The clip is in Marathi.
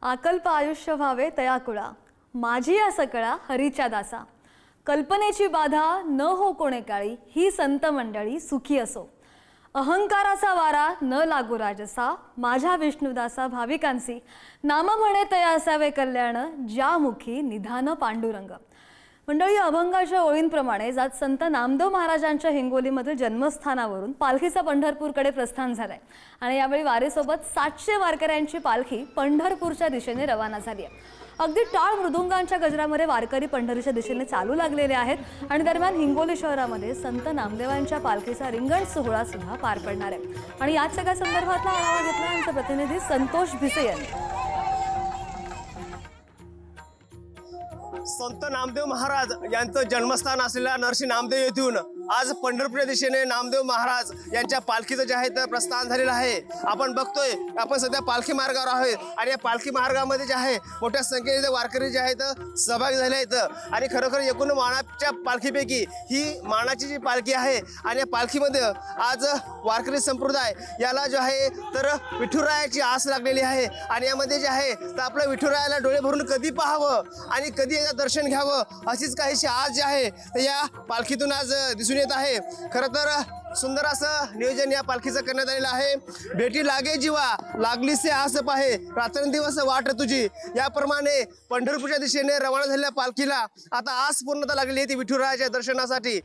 आकल्प आयुष्य व्हावे तयाकुळा, माझी या सकळा हरीच्या दासा. कल्पनेची बाधा न हो कोणे काळी, ही संत मंडळी सुखी असो. अहंकाराचा वारा न लागू राजसा, माझ्या विष्णुदासा भाविकांसी. नाम म्हणे तया असावे कल्याण, ज्या मुखी निधान पांडुरंग. मंडळी, अभंगाच्या ओळींप्रमाणे जात संत नामदेव महाराजांच्या हिंगोलीमधील जन्मस्थानावरून पालखीचा पंढरपूरकडे प्रस्थान झालंय आणि यावेळी वारीसोबत 700 वारकऱ्यांची पालखी पंढरपूरच्या दिशेने रवाना झाली आहे. अगदी टाळ मृदुंगांच्या गजरामध्ये वारकरी पंढरीच्या दिशेने चालू लागलेले आहेत आणि दरम्यान हिंगोली शहरामध्ये संत नामदेवांच्या पालखीचा रिंगण सोहळा सुद्धा पार पडणार आहे. आणि याच सगळ्या संदर्भातला आढावा घेतला आमचे प्रतिनिधी संतोष भिसे यांनी. संत नामदेव महाराज यांचं जन्मस्थान असलेल्या नरसी नामदेव येथून आज पंढरपूर दिशेने नामदेव महाराज यांच्या पालखीचं जे आहे तर प्रस्थान झालेलं आहे. आपण बघतोय, आपण सध्या पालखी मार्गावर आहोत आणि या पालखी मार्गामध्ये जे आहे मोठ्या संख्येने वारकरी जे आहेत सहभागी झाले आहेत. आणि खरोखर एकूण मानाच्या पालखीपैकी ही मानाची जी पालखी आहे आणि या पालखीमध्ये आज वारकरी संप्रदाय याला जो आहे तर विठुरायाची आस लागलेली आहे. आणि यामध्ये जे आहे तर आपल्या विठुरायाला डोळे भरून कधी पाहावं आणि कधी दर्शन घ्यावं अशीच काहीशी आज जे आहे तर या पालखीतून आज दिसून येत आहे. खरं तर सुंदर असं नियोजन या पालखीचं करण्यात आलेलं आहे. भेटी लागे जीवा लागलीसे आस पाहे, रात्रंदिवस वाट तुझी, याप्रमाणे पंढरपूरच्या दिशेने रवाना झालेल्या पालखीला आता आस पूर्णता लागलेली आहे ती विठुरायाच्या दर्शनासाठी.